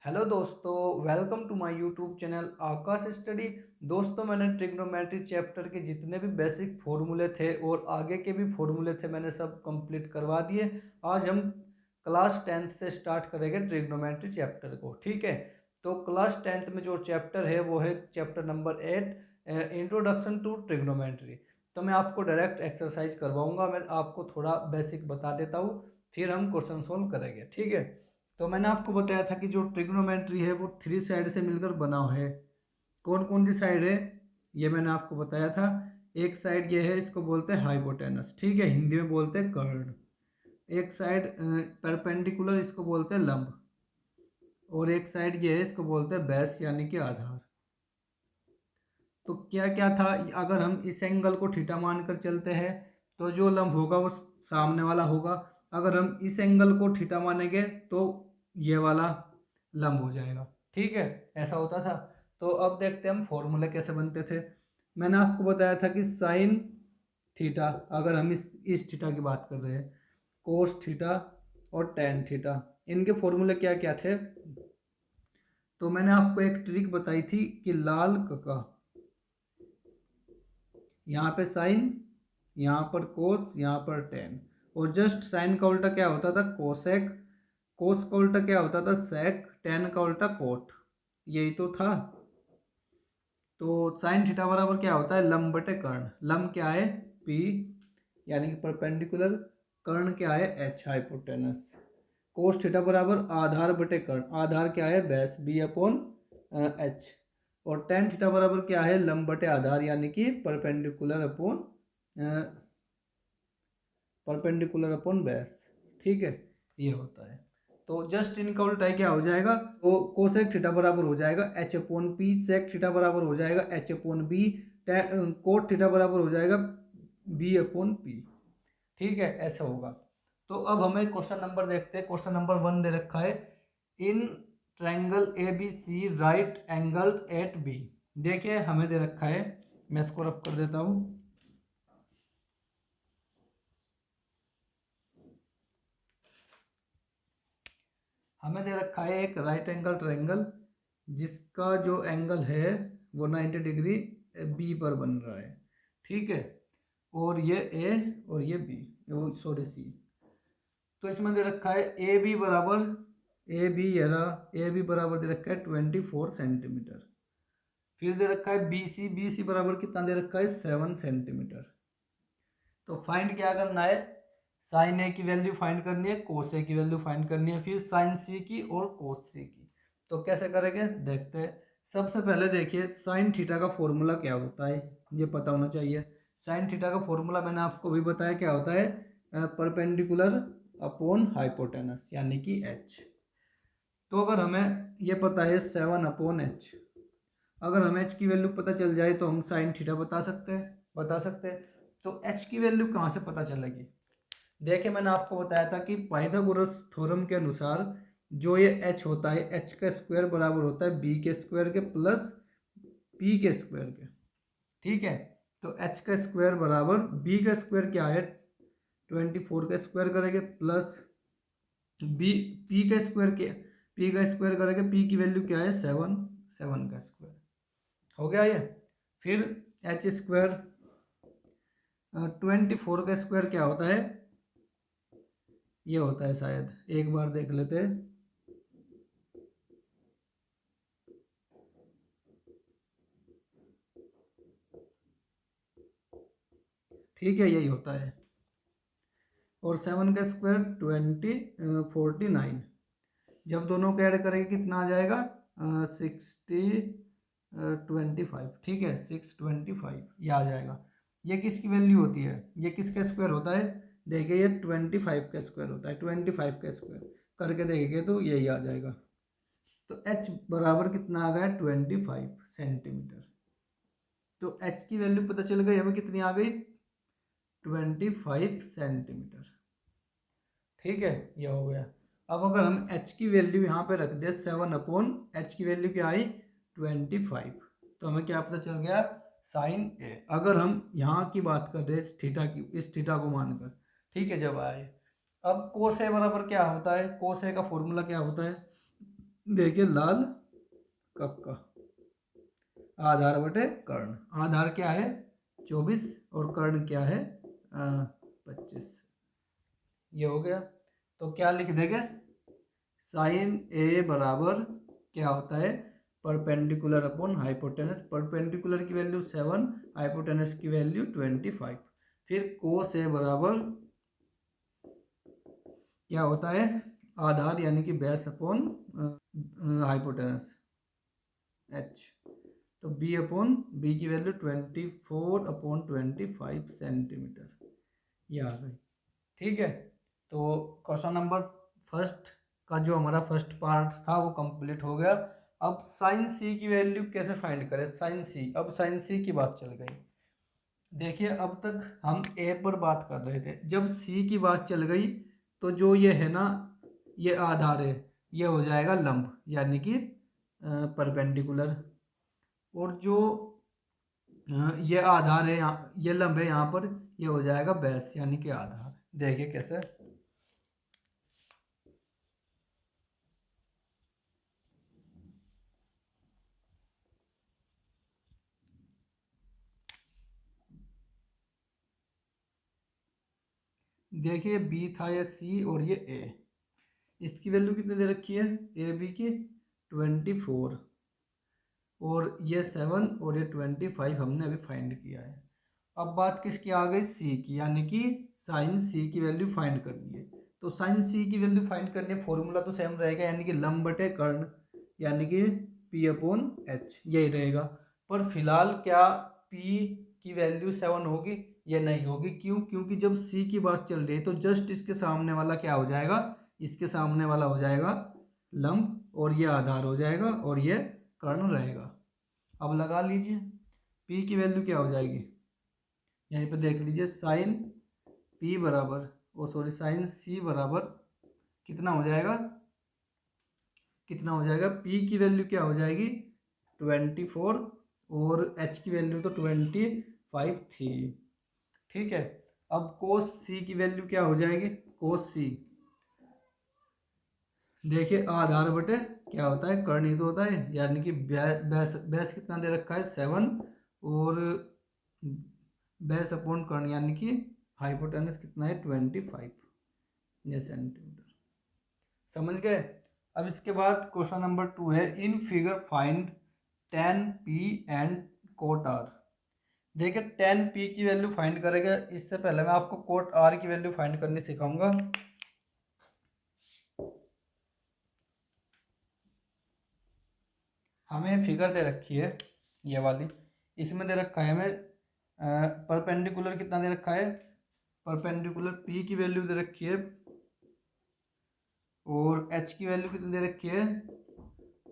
Hello दोस्तों, welcome to my YouTube channel Aakash study. दोस्तों, मैंने ट्रिग्नोमेट्री चैप्टर के जितने भी बेसिक फॉर्मूले थे और आगे के भी फॉर्मूले थे मैंने सब कंप्लीट करवा दिए। आज हम क्लास 10th से स्टार्ट करेंगे ट्रिग्नोमेट्री चैप्टर को। ठीक है, तो क्लास 10th में जो चैप्टर है वो है chapter number 8, introduction to trigonometry. तो मैं आपको डायरेक्ट एक्सरसाइज करवाऊंगा, मैं आपको थोड़ा बेसिक बता देता हूँ, फिर हम क्वेश्चन सोल्व करेंगे। ठीक है, तो मैंने आपको बताया था कि जो ट्रिग्नोमेट्री है वो 3 साइड से मिलकर बना है। कौन कौन सी साइड है ये मैंने आपको बताया था। एक साइड ये है, इसको बोलते हैं हाइपोटेनस, ठीक है, हिंदी में बोलते हैं कर्ण। एक साइड परपेंडिकुलर, इसको बोलते हैं लंब। और एक साइड ये है, इसको बोलते हैं बेस यानी कि आधार। तो क्या क्या था, अगर हम इस एंगल को थीटा मानकर चलते हैं तो जो लंब होगा वो सामने वाला होगा। अगर हम इस एंगल को थीटा मानेंगे तो ये वाला लंब हो जाएगा। ठीक है, ऐसा होता था। तो अब देखते हैं हम फॉर्मूले कैसे बनते थे। मैंने आपको बताया था कि साइन थीटा, अगर हम इस थीटा की बात कर रहे हैं, कोस थीटा और टेन थीटा, इनके फॉर्मूले क्या क्या थे। तो मैंने आपको एक ट्रिक बताई थी कि लाल कका, यहाँ पे साइन, यहाँ पर कोस, यहाँ पर टेन, और जस्ट साइन का उल्टा क्या होता था, कोसेक। कोस का उल्टा क्या होता था, सेक। टेन का उल्टा कोट। यही तो था। तो साइन थीटा बराबर क्या होता है, लंब बटे कर्ण। लंब क्या है, पी यानी कि परपेंडिकुलर। कर्ण क्या है, एच हाइपोटेनस। कोस थीटा बराबर आधार बटे कर्ण। आधार क्या है, बेस, बी अपॉन एच। और टेन थीटा बराबर क्या है, लंब बटे आधार यानी कि परपेंडिकुलर अपॉन बेस। ठीक है, ये होता है। तो जस्ट इनका उल्टा क्या हो जाएगा, तो कोसेक थीटा बराबर हो जाएगा H upon P. Sec theta बराबर हो जाएगा H upon B. Cot theta बराबर हो जाएगा बी अपॉन पी। ठीक है, ऐसा होगा। तो अब हमें क्वेश्चन नंबर देखते हैं। क्वेश्चन नंबर 1 दे रखा है, in triangle A B C right angle at B. देखिए हमें दे रखा है, मैं इसको रब कर देता हूँ। हमें दे रखा है एक राइट एंगल ट्रायंगल जिसका जो एंगल है वो 90 डिग्री बी पर बन रहा है। ठीक है, और ये ए और ये बी, सॉरी सी। तो इसमें दे रखा है ए बी बराबर, ए बी ये रहा, ए बी बराबर दे रखा है 24 सेंटीमीटर। फिर दे रखा है बी सी बराबर कितना दे रखा है, 7 सेंटीमीटर। तो फाइंड क्या करना है, साइन ए की वैल्यू फाइंड करनी है, कोस ए की वैल्यू फाइंड करनी है, फिर साइन सी की और कोस सी की। तो कैसे करेंगे देखते हैं। सबसे पहले देखिए साइन थीटा का फॉर्मूला क्या होता है, ये पता होना चाहिए। साइन थीटा का फॉर्मूला मैंने आपको भी बताया क्या होता है, परपेंडिकुलर अपॉन हाइपोटेनस यानी कि एच। तो अगर हमें ये पता है 7/h, अगर हमें एच की वैल्यू पता चल जाए तो हम साइन थीटा बता सकते हैं। तो एच की वैल्यू कहाँ से पता चलेगी, देखिए मैंने आपको बताया था कि पाइथागोरस थ्योरम के अनुसार जो ये एच होता है, एच का स्क्वायर बराबर होता है बी के स्क्वायर के प्लस पी के स्क्वायर के। ठीक है, तो एच का स्क्वायर बराबर बी का स्क्वायर क्या है, 24 का स्क्वायर करेंगे प्लस बी, पी का स्क्वायर करेंगे, पी की वैल्यू क्या है 7, 7 का स्क्वायर हो गया ये। फिर एच स्क्वायर, 24 का स्क्वायर क्या होता है, ये होता है शायद, एक बार देख लेते हैं। ठीक है, यही होता है। और 7 का स्क्वायर 49। जब दोनों को ऐड करेंगे कितना आ जाएगा, 25। ठीक है, 625 ये आ जाएगा। ये किसकी वैल्यू होती है, ये किसका स्क्वायर होता है, देखिए ये 25 का स्क्वायर होता है। 25 का स्क्वायर करके देखेंगे तो यही आ जाएगा। तो h बराबर कितना आ गया, 25 सेंटीमीटर। तो h की वैल्यू पता चल गई हमें, कितनी आ गई, 25 सेंटीमीटर। ठीक है, ये हो गया। अब अगर हम h की वैल्यू यहाँ पे रख दे 7/h की वैल्यू क्या आई, 25, तो हमें क्या पता चल गया, साइन ए। अगर हम यहाँ की बात कर रहे हैं थीटा की, इस थीटा को मानकर, ठीक है, जब आए। अब कोस ए बराबर क्या होता है, कोस ए का फॉर्मूला क्या होता है, देखिए लाल कक्का, आधार बटे कर्ण। आधार क्या है 24 और कर्ण क्या है 25। ये हो गया। तो क्या लिख देंगे, साइन ए बराबर क्या होता है परपेंडिकुलर अपॉन हाइपोटेनस। परपेंडिकुलर की वैल्यू 7, हाइपोटेनस की वैल्यू 25। फिर कोस ए बराबर क्या होता है आधार यानी कि बेस अपॉन हाइपोटेनस एच। तो बी अपॉन बी की वैल्यू 24/25 सेंटीमीटर, ये आ गई। ठीक है, तो क्वेश्चन नंबर फर्स्ट का जो हमारा फर्स्ट पार्ट था वो कंप्लीट हो गया। अब साइन सी की वैल्यू कैसे फाइंड करें, साइन सी, अब साइन सी की बात चल गई। देखिए अब तक हम ए पर बात कर रहे थे, जब सी की बात चल गई तो जो ये है ना, ये आधार है, ये हो जाएगा लंब यानी कि परपेंडिकुलर। और जो ये आधार है यहाँ, ये लंब है यहाँ पर, ये हो जाएगा बेस यानी कि आधार। देखिए कैसे, देखिए बी था ये सी और ये ए, इसकी वैल्यू कितनी दे रखी है ए बी की 24, और ये 7 और ये 25 हमने अभी फाइंड किया है। अब बात किसकी आ गई सी की, यानी कि साइन सी की वैल्यू फाइंड करनी है। तो साइन सी की वैल्यू फाइंड करनी है, फॉर्मूला तो सेम रहेगा यानी कि लंब बटे कर्ण यानी कि पी अपॉन एच, यही रहेगा। पर फिलहाल क्या पी की वैल्यू 7 होगी, ये नहीं होगी। क्यों, क्योंकि जब सी की बात चल रही है तो जस्ट इसके सामने वाला क्या हो जाएगा, इसके सामने वाला हो जाएगा लंब और ये आधार हो जाएगा और ये कर्ण रहेगा। अब लगा लीजिए पी की वैल्यू क्या हो जाएगी, यहीं पे देख लीजिए साइन पी बराबर, ओ सॉरी साइन सी बराबर कितना हो जाएगा, कितना हो जाएगा, पी की वैल्यू क्या हो जाएगी 24 और एच की वैल्यू तो 25 थी। ठीक है, अब कोस सी की वैल्यू क्या हो जाएगी, कोस सी देखिए आधार बटे क्या होता है कर्ण ही तो होता है, यानी कि बेस बेस कितना दे रखा है 7 और बेस अपॉन कर्ण यानी कि हाइपोटेनस कितना है 25 ये सेंटीमीटर। समझ गए। अब इसके बाद क्वेश्चन नंबर 2 है, in figure find tan p and cot r। देखिए tan p की वैल्यू फाइंड करेगा, इससे पहले मैं आपको कोट r की वैल्यू फाइंड करनी सिखाऊंगा। हमें फिगर दे रखी है ये वाली, इसमें दे रखा है हमें परपेंडिकुलर कितना दे रखा है, परपेंडिकुलर p की वैल्यू दे रखी है और h की वैल्यू कितनी दे रखी है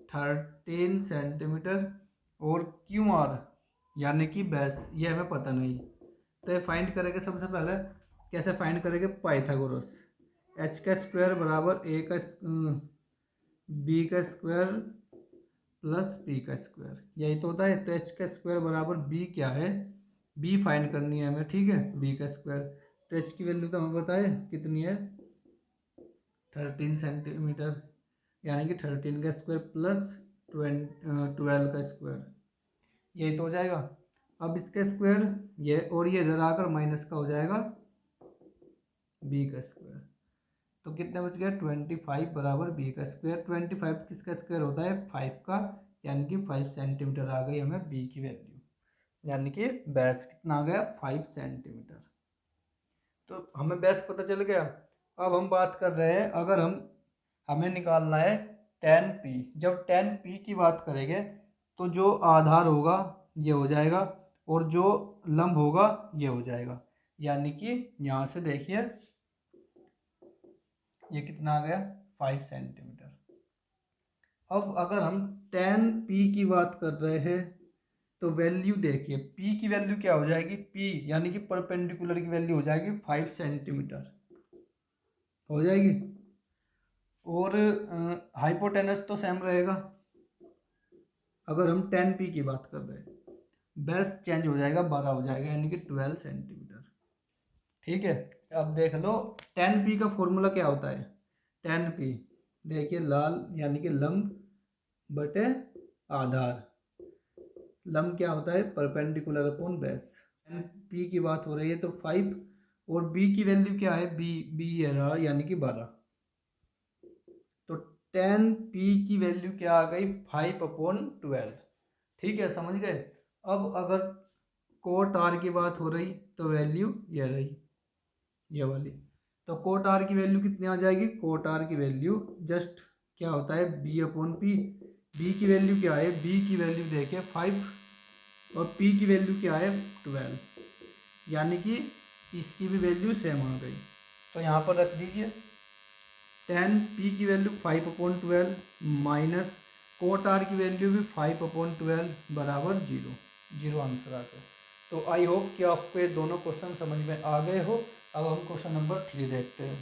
13 सेंटीमीटर, और क्यू आर यानी कि बेस ये हमें पता नहीं। तो ये फाइंड करेंगे सबसे पहले, कैसे फाइंड करेंगे, पाइथागोरस। एच का स्क्वायर बराबर ए का बी का स्क्वायर प्लस पी का स्क्वायर, यही तो होता है। तो एच का स्क्वायर बराबर बी क्या है, बी फाइंड करनी है हमें, ठीक है, बी का स्क्वायर। तो एच की वैल्यू तो हमें पता है कितनी है 13 सेंटीमीटर, यानी कि 13 का स्क्वायर प्लस 12 का स्क्वायर, यही तो हो जाएगा। अब इसका स्क्वायर ये और ये इधर आकर माइनस का हो जाएगा बी का स्क्वायर। तो कितने बच गया 25 बराबर बी का स्क्वायर। 25 किसका स्क्वायर होता है 5 का, यानी कि 5 सेंटीमीटर आ गई हमें बी की वैल्यू, यानी कि बेस कितना आ गया 5 सेंटीमीटर। तो हमें बेस पता चल गया। अब हम बात कर रहे हैं, अगर हमें निकालना है tan p। जब tan p की बात करेंगे तो जो आधार होगा ये हो जाएगा और जो लंब होगा ये हो जाएगा, यानी कि यहाँ से देखिए ये कितना आ गया 5 सेंटीमीटर। अब अगर हम tan p की बात कर रहे हैं तो वैल्यू देखिए p की वैल्यू क्या हो जाएगी, p यानी कि परपेंडिकुलर की वैल्यू हो जाएगी 5 सेंटीमीटर हो जाएगी, और हाइपोटेनस तो सेम रहेगा। अगर हम tan p की बात कर रहे हैं बेस चेंज हो जाएगा 12 हो जाएगा, यानी कि 12 सेंटीमीटर। ठीक है, अब देख लो tan p का फॉर्मूला क्या होता है, tan p देखिए लाल यानी कि लंब बटे आधार। लंब क्या होता है, परपेंडिकुलर अपॉन बेस। पी की बात हो रही है तो 5, और बी की वैल्यू क्या है, बी है रहा यानी कि 12। तो 10 पी की वैल्यू क्या आ गई, 5/12। ठीक है, समझ गए। अब अगर कोट आर की बात हो रही तो वैल्यू ये रही, ये वाली। तो कोट आर की वैल्यू कितनी आ जाएगी, कोट आर की वैल्यू जस्ट क्या होता है, b/p। बी की वैल्यू क्या है, बी की वैल्यू देखिए 5, और पी की वैल्यू क्या है 12, यानी कि इसकी भी वैल्यू सेम आ गई। तो यहाँ पर रख दीजिए 10 पी की वैल्यू 5/12 माइनस कोट आर की वैल्यू भी 5/12 बराबर 0, 0 आंसर आ गया। तो आई होप कि आपको ये दोनों क्वेश्चन समझ में आ गए हो। अब हम क्वेश्चन नंबर 3 देखते हैं।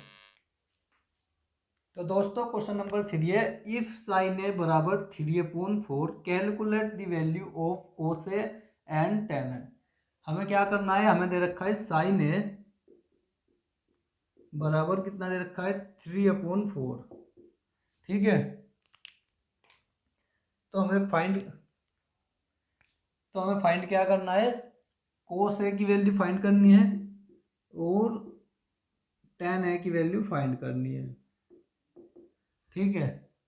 तो दोस्तों क्वेश्चन नंबर 3 है, इफ साइन ए बराबर 3/4 calculate the value of cos A and tan A. हमें क्या करना है, हमें दे रखा है साइन ए बराबर कितना दे रखा है 3/4। ठीक है, तो हमें फाइंड क्या करना है, कोस ए की वैल्यू फाइंड करनी है और टेन ए की वैल्यू फाइंड करनी है। ठीक है,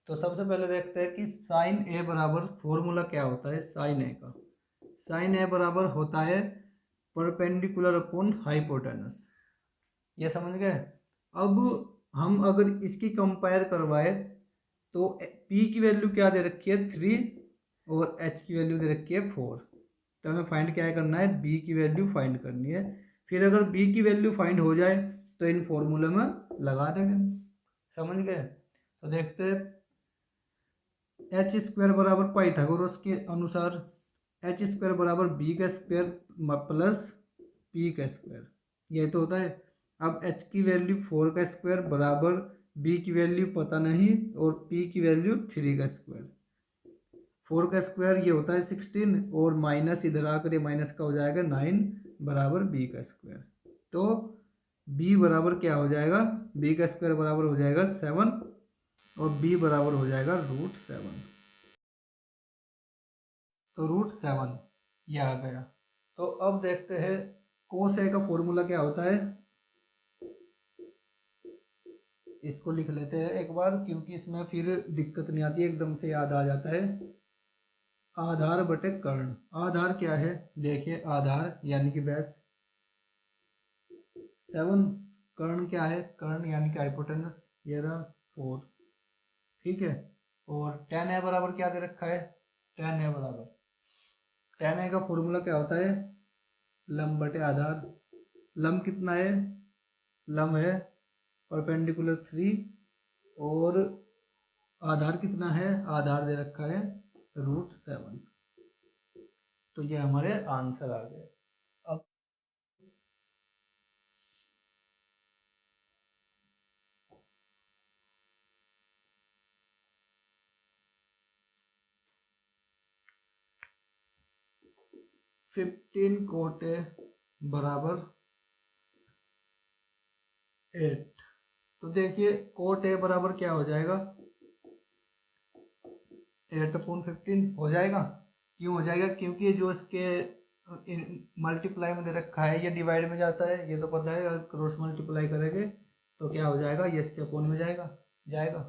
तो सबसे पहले देखते हैं कि साइन ए बराबर, फॉर्मूला क्या होता है साइन ए का। साइन ए बराबर होता है परपेंडिकुलर अपॉन हाइपोटेनस, ये समझ गए। अब हम अगर इसकी कंपेयर करवाए तो पी की वैल्यू क्या दे रखी है 3 और एच की वैल्यू दे रखी है 4। तो हमें फाइंड क्या करना है, बी की वैल्यू फाइंड करनी है। फिर अगर बी की वैल्यू फाइंड हो जाए तो इन फॉर्मूले में लगा देंगे। समझ गए। तो देखते हैं, एच स्क्वायर बराबर पाइथागोरस के अनुसार एच स्क्वायर बराबर बी का स्क्वायर प्लस पी का स्क्वायर, ये तो होता है। अब एच की वैल्यू 4 का स्क्वायर बराबर बी की वैल्यू पता नहीं और पी की वैल्यू 3 का स्क्वायर। 4 का स्क्वायर ये होता है 16, और माइनस इधर आकर ये माइनस का हो जाएगा 9 बराबर बी का स्क्वायर। तो बी बराबर क्या हो जाएगा, बी का स्क्वायर बराबर हो जाएगा 7, और बी बराबर हो जाएगा √7। तो √7 ये आ गया। तो अब देखते हैं कोस ए का फॉर्मूला क्या होता है। इसको लिख लेते हैं एक बार, क्योंकि इसमें फिर दिक्कत नहीं आती, एकदम से याद आ जाता है। आधार बटे कर्ण। आधार क्या है, देखिए आधार यानी कि बेस 7, कर्ण क्या है, कर्ण यानी कि हाइपोटेनस ये रहा 4। ठीक है, और tan ए बराबर क्या दे रखा है, tan ए बराबर, tan ए का फॉर्मूला क्या होता है, लंब बटे आधार। लंब कितना है, लंब है परपेंडिकुलर 3, और आधार कितना है, आधार दे रखा है √7। तो ये हमारे आंसर आ गए। अब 15 कोट ए बराबर 8। तो देखिए कोट ए बराबर क्या हो जाएगा, 8/15 हो जाएगा। क्यों हो जाएगा, क्योंकि जो इसके मल्टीप्लाई में दे रखा है ये डिवाइड में जाता है, ये तो पता है। अगर क्रॉस मल्टीप्लाई करेंगे तो क्या हो जाएगा, ये इसके अपोन में जाएगा जाएगा।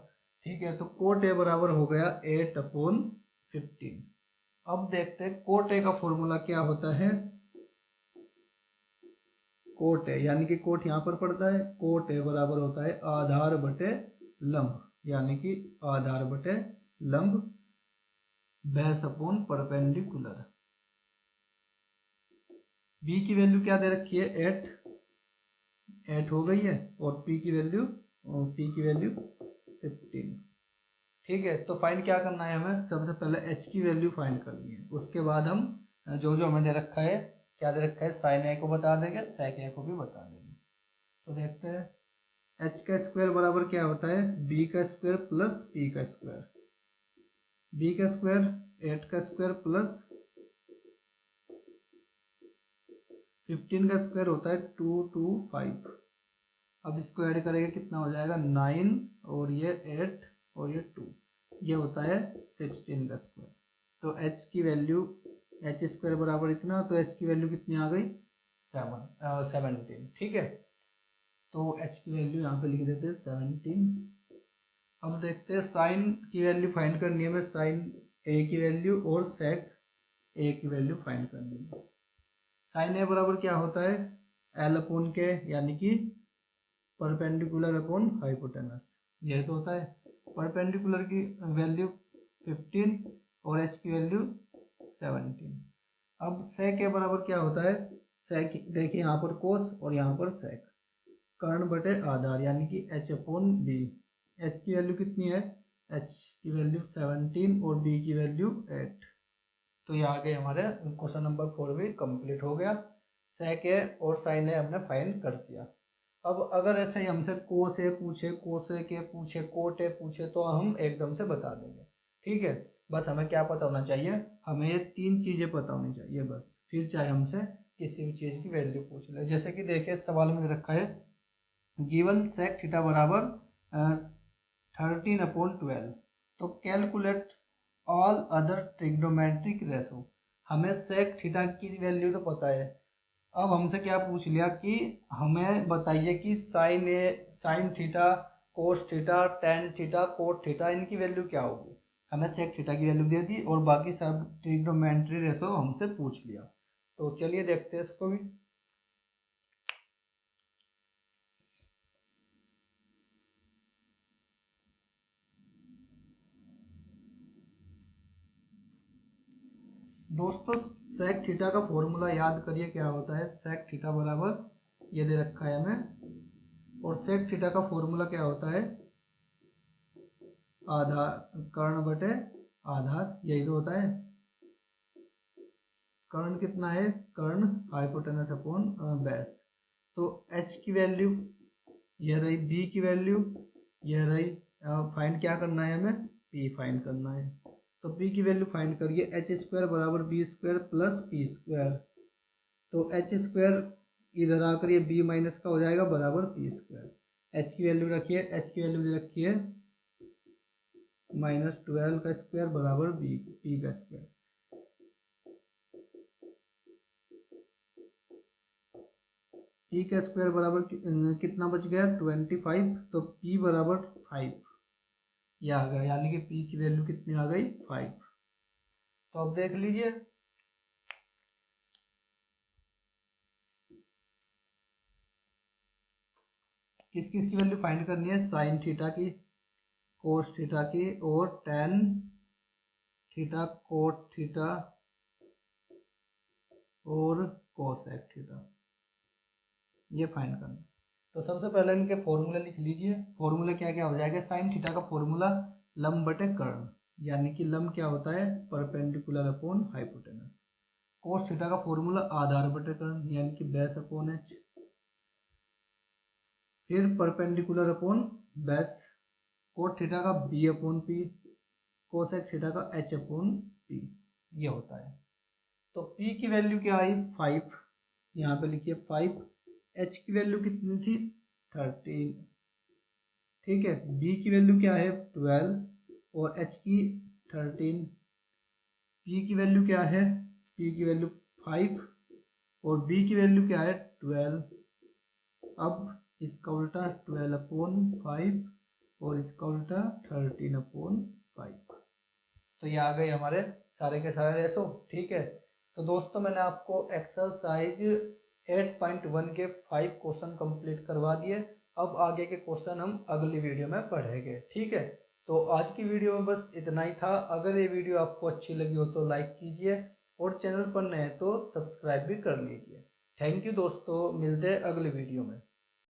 ठीक है, तो कोट ए बराबर हो गया 8/15। अब देखते हैं कोट ए का फॉर्मूला क्या होता है। कोट ए यानी कि कोट यहाँ पर पड़ता है, कोट ए बराबर होता है आधार बटे लंब, यानी कि आधार बटे लंब बेस अपॉन परपेंडिकुलर। बी की वैल्यू क्या दे रखी है 8 हो गई है, और पी की वैल्यू 15। ठीक है, तो फाइंड क्या करना है हमें, सबसे पहले एच की वैल्यू फाइंड करनी है। उसके बाद हम जो जो हमें दे रखा है, क्या दे रखा है, साइन ए को बता देंगे, सेक ए को भी बता देंगे। तो देखते हैं, एच का स्क्वायर बराबर क्या होता है, बी का स्क्वायर प्लस पी का स्क्वायर। बी का स्क्वायर 8 का स्क्वायर प्लस 15 का स्क्वायर होता है 225। अब इसको ऐड करेंगे कितना हो जाएगा 9, और ये 8 और ये 2। ये होता है 16 का स्क्वायर। तो h की वैल्यू h स्क्वायर बराबर इतना, तो h की वैल्यू कितनी आ गई 17। ठीक है, तो h की वैल्यू यहाँ पे लिख देते हैं 17। अब देखते हैं साइन की वैल्यू फाइंड करनी है हमें, साइन a की वैल्यू और सेक a की वैल्यू फाइंड करनी है। साइन a बराबर क्या होता है l अपॉन के, यानी कि परपेंडिकुलर अपॉन हाइपोटेनस। यह तो होता है परपेंडिकुलर की वैल्यू 15 और h की वैल्यू 17। अब सेक के बराबर क्या होता है, सेक देखिए यहाँ पर कोस और यहाँ पर सेक, कर्ण बटे आधार यानी कि h अपॉन बी। h की वैल्यू कितनी है, h की वैल्यू 17 और b की वैल्यू 8। तो ये आगे हमारे क्वेश्चन नंबर 4 भी कंप्लीट हो गया। सेक ए और साइन ए हमने फाइंड कर दिया। अब अगर ऐसे ही हमसे कोस ए पूछे, कोसेक ए पूछे, कोट ए पूछे तो हम एकदम से बता देंगे। ठीक है, बस हमें क्या पता होना चाहिए, हमें ये 3 चीज़ें पता होनी चाहिए बस, फिर चाहे हमसे किसी भी चीज़ की वैल्यू पूछ ले। जैसे कि देखिए सवाल में रखा है गिवन सेक थीटा बराबर 13/12, तो calculate all other trigonometric ratio. हमें सेक थीटा की वैल्यू तो पता है, अब हमसे क्या पूछ लिया कि हमें बताइए कि sine A, sine theta, cos theta, tan theta, cot theta, इनकी वैल्यू क्या होगी। हमें सेक थीटा की वैल्यू दे दी और बाकी सब ट्रिग्नोमेट्री रेशो हमसे पूछ लिया। तो चलिए देखते हैं इसको भी। दोस्तों सेक थीटा का फॉर्मूला याद करिए क्या होता है। सेक थीटा बराबर ये दे रखा है हमें, और सेक थीटा का फॉर्मूला क्या होता है, आधार कर्ण बटे आधार, यही तो होता है। कर्ण कितना है, कर्ण हाइपोटेनस अपॉन बेस। तो h की वैल्यू यह रही, b की वैल्यू यह रही, फाइंड क्या करना है हमें, p फाइंड करना है। तो p की वैल्यू फाइंड करिए, एच स्क्वायर बराबर B square plus P square. तो एच स्क्वायर इधर आकर ये b माइनस का हो जाएगा बराबर पी स्क्वायर। h की वैल्यू रखिए, h की वैल्यू रखिए -12 का स्क्वायर बराबर बी पी का स्क्वायर। पी का स्क्वायर बराबर कितना बच गया 25, तो पी बराबर 5 ये आ गया, यानी कि पी की वैल्यू कितनी आ गई 5। तो अब देख लीजिए किस किस की वैल्यू फाइंड करनी है, साइन थीटा की, कोस थीटा की और टेन थीटा, कोट थीटा और कोसेक थीटा, ये फाइंड करना। तो सबसे पहले इनके फॉर्मूले लिख लीजिए। फॉर्मूला क्या क्या हो जाएगा, साइन थीटा का फॉर्मूला लंब बटे कर्ण, यानी कि लंब क्या होता है perpendicular upon hypotenuse. Cos theta का फॉर्मूला आधार बटे कर्ण, यानी कि बेस अपॉन एच। फिर perpendicular upon base, cot theta का B upon P, cosec theta का एच अपॉन पी, ये होता है। तो पी की वैल्यू क्या आई 5, यहाँ पे लिखिए 5। एच की वैल्यू कितनी थी 13, ठीक है। बी की वैल्यू क्या है 12 और एच की 13। पी की वैल्यू क्या है, पी की वैल्यू 5 और बी की वैल्यू क्या है 12। अब इसका उल्टा 12/5 और इसका उल्टा 13/5। तो ये आ गए हमारे सारे के सारे रेशो। ठीक है, तो दोस्तों मैंने आपको एक्सरसाइज 8.1 के 5 क्वेश्चन कंप्लीट करवा दिए। अब आगे के क्वेश्चन हम अगली वीडियो में पढ़ेंगे। ठीक है, तो आज की वीडियो में बस इतना ही था। अगर ये वीडियो आपको अच्छी लगी हो तो लाइक कीजिए और चैनल पर नए हैं तो सब्सक्राइब भी कर लीजिए। थैंक यू दोस्तों, मिलते हैं अगली वीडियो में।